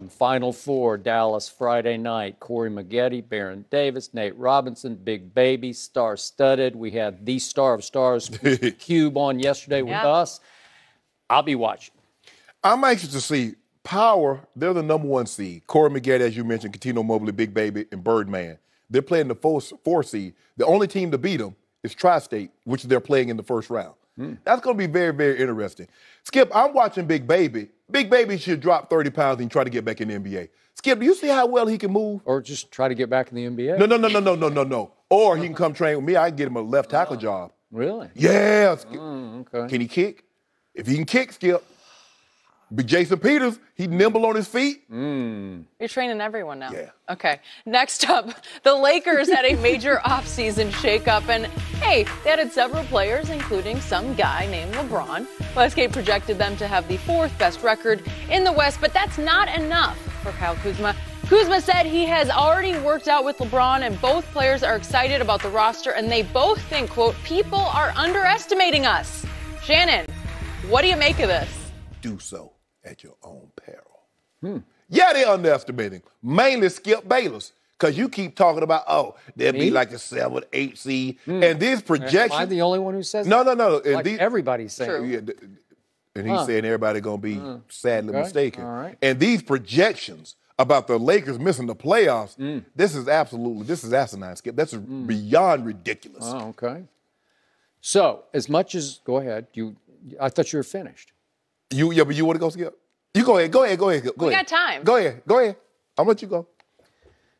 them. Final Four, Dallas, Friday night. Corey Maggette, Baron Davis, Nate Robinson, Big Baby, star-studded. We had the star of stars, Cube, on yesterday with us. I'll be watching. I'm anxious to see Power. They're the #1 seed. Corey Maggette, as you mentioned, Catino Mobley, Big Baby, and Birdman. They're playing the 4 seed. The only team to beat them is Tri-State, which they're playing in the first round. That's going to be very, very interesting. Skip, I'm watching Big Baby. Big Baby should drop 30 pounds and try to get back in the NBA. Skip, do you see how well he can move? Or just try to get back in the NBA? No. Or he can come train with me. I can get him a left tackle job. Really? Yeah. Skip. Okay. Can he kick? If he can kick, Skip. Big Jason Peters, he's nimble on his feet. You're training everyone now. Yeah. Okay. Next up, the Lakers had a major offseason shakeup, and hey, they added several players, including some guy named LeBron. Westgate projected them to have the 4th best record in the West, but that's not enough for Kyle Kuzma. Kuzma said he has already worked out with LeBron, and both players are excited about the roster, and they both think, quote, people are underestimating us. Shannon, what do you make of this? Do so at your own peril. Yeah, they're underestimating. Mainly Skip Bayless. Because you keep talking about, they'll be like a 7, 8 seed. And these projections. Am I the only one who says no. that? And like everybody's saying. True. Yeah, and he's saying everybody going to be sadly mistaken. All right. And these projections about the Lakers missing the playoffs, this is asinine, Skip. That's beyond ridiculous. Oh, okay. So, as much as, go ahead. I thought you were finished. But you want to go, Skip? You go ahead. We got time. Go ahead. I'll let you go.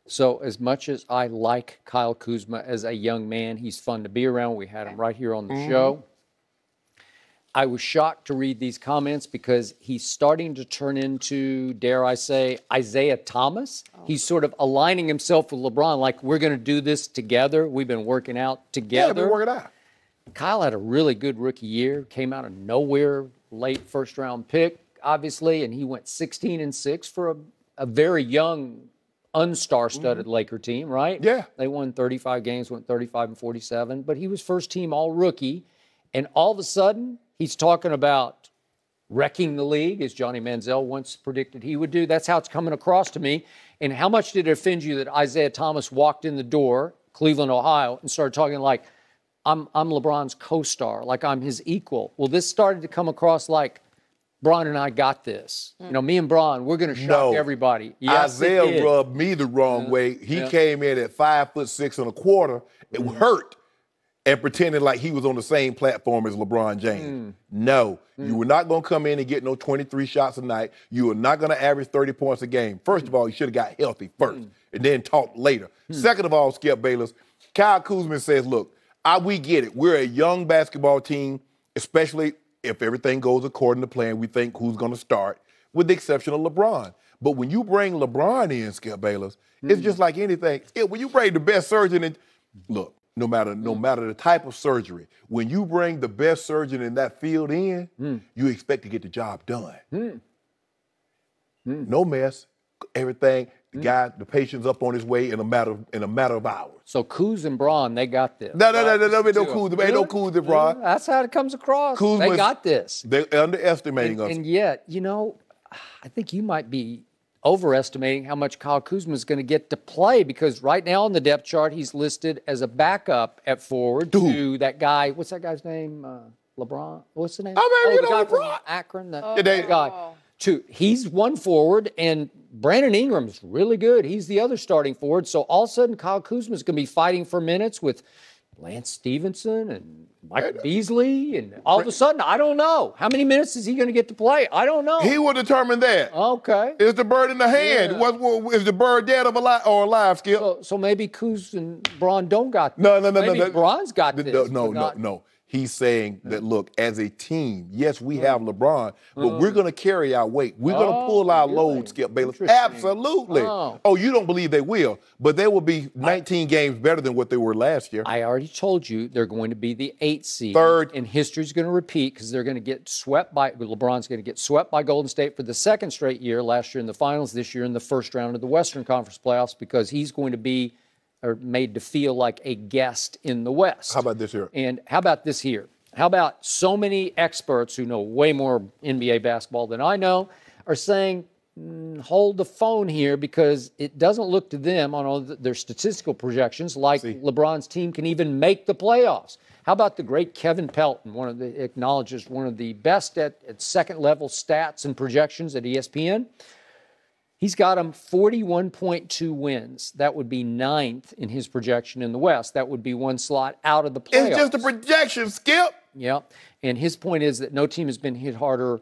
So as much as I like Kyle Kuzma as a young man, he's fun to be around. We had him right here on the show. I was shocked to read these comments because he's starting to turn into, dare I say, Isaiah Thomas. He's sort of aligning himself with LeBron, like we're going to do this together. We've been working out together. Yeah, been working out. Kyle had a really good rookie year, came out of nowhere, late first-round pick, obviously, and he went 16-6 for a very young, unstar-studded Laker team, right? Yeah. They won 35 games, went 35-47, but he was first-team all-rookie, and all of a sudden, he's talking about wrecking the league, as Johnny Manziel once predicted he would do. That's how it's coming across to me. And how much did it offend you that Isaiah Thomas walked in the door, Cleveland, Ohio, and started talking like, I'm LeBron's co-star, like I'm his equal. Well, this started to come across like, Bron and I got this. You know, me and Bron, we're going to shock everybody. Yes, Isaiah rubbed me the wrong way. He came in at 5'6.25" and hurt and pretended like he was on the same platform as LeBron James. No, you were not going to come in and get no 23 shots a night. You were not going to average 30 points a game. First of all, you should have got healthy first and then talk later. Second of all, Skip Bayless, Kyle Kuzma says, look, we get it. We're a young basketball team, especially if everything goes according to plan. We think who's going to start, with the exception of LeBron. But when you bring LeBron in, Skip Bayless, it's just like anything. When you bring the best surgeon in, look, no matter the type of surgery, when you bring the best surgeon in that field in, you expect to get the job done. No mess, everything. The patient's up on his way in a matter of hours. So Kuz and Bron, they got this. No, ain't no Kuz and Bron. That's how it comes across. They got this. They're underestimating us. And yet, you know, I think you might be overestimating how much Kyle Kuzma is going to get to play, because right now on the depth chart, he's listed as a backup at forward to that guy. What's that guy's name? LeBron? What's the name? The guy LeBron. from Akron. That guy. He's one forward, and Brandon Ingram's really good. He's the other starting forward. So all of a sudden, Kyle Kuzma is going to be fighting for minutes with Lance Stevenson and Mike Beasley. And all of a sudden, I don't know. How many minutes is he going to get to play? I don't know. He will determine that. Okay. Is the bird in the hand? Is the bird dead or alive, Skip? So maybe Kuz and Bron don't got this. No. Maybe Bron's got this. No. He's saying that, look, as a team, yes, we have LeBron, but we're going to carry our weight. We're going to pull our load, Skip Bayless. Absolutely. You don't believe they will, but they will be 19 games better than what they were last year. I already told you they're going to be the 8th seed. Third. And history's going to repeat, because they're going to get swept by, LeBron's going to get swept by Golden State for the second straight year, last year in the finals, this year in the first round of the Western Conference playoffs, because he's going to be made to feel like a guest in the West. How about this here? And how about this here? How about so many experts who know way more NBA basketball than I know are saying hold the phone here because it doesn't look to them on all their statistical projections like LeBron's team can even make the playoffs. How about the great Kevin Pelton, acknowledges one of the best at second-level stats and projections at ESPN? He's got them 41.2 wins. That would be 9th in his projection in the West. That would be one slot out of the playoffs. It's just a projection, Skip. Yeah, and his point is that no team has been hit harder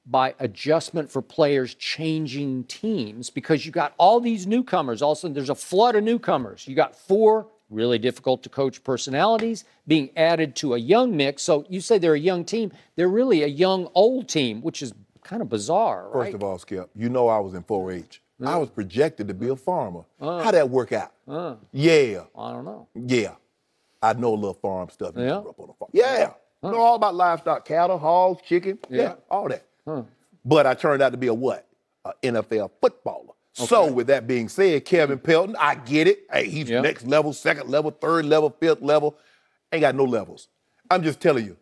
by adjustment for players changing teams because you got all these newcomers. Also, there's a flood of newcomers. You got 4 really difficult to coach personalities being added to a young mix. So you say they're a young team. They're really a young, old team, which is kind of bizarre, right? First of all, Skip, you know I was in 4-H. I was projected to be a farmer. How'd that work out? Yeah. I don't know. Yeah. I know a little farm stuff. You Yeah? grew up on a farm. Yeah. I know all about livestock, cattle, hogs, chicken. Yeah, all that. But I turned out to be a what? An NFL footballer. Okay. So with that being said, Kevin Pelton, I get it. Hey, he's next level, second level, third level, fifth level. Ain't got no levels. I'm just telling you,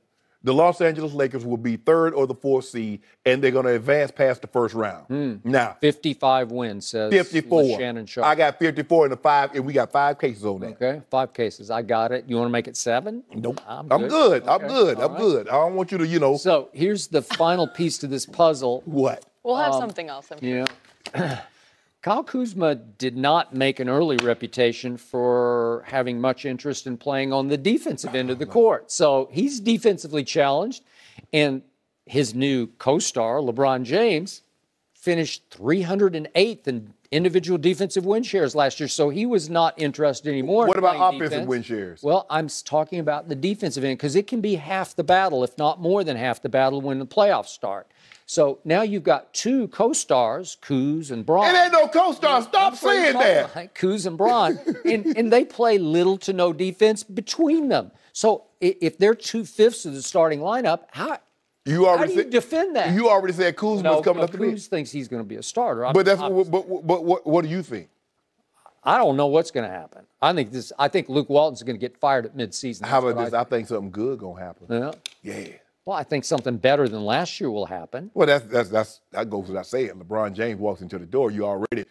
the Los Angeles Lakers will be 3rd or the 4th seed, and they're going to advance past the first round. Now, 55 wins, says 54. Shannon. I got 54 in the 5, and we got 5 cases on that. Okay, 5 cases. I got it. You want to make it 7? Nope. I'm good. good. Okay. I'm good. All I'm good. I don't want you to, So here's the final piece to this puzzle. What? We'll have something else, I'm sure. Yeah. Kyle Kuzma did not make an early reputation for having much interest in playing on the defensive end of the court. So he's defensively challenged, and his new co-star, LeBron James, finished 308th in individual defensive win shares last year, so he was not interested anymore. What in about playing offensive defense. win shares? Well, I'm talking about the defensive end because it can be half the battle, if not more than half the battle, when the playoffs start. So now you've got 2 co-stars, Kuz and Braun. It ain't no co-star. Stop saying that. Kuz and Braun, and they play little to no defense between them. So if they're 2/5 of the starting lineup, how do you defend that? You already said Kuzma's coming up to me. Kuz thinks he's going to be a starter. But what do you think? I don't know what's going to happen. I think Luke Walton's going to get fired at midseason. How about this? I think something good going to happen. Yeah. Well, I think something better than last year will happen. Well, that goes without saying. LeBron James walks into the door, you already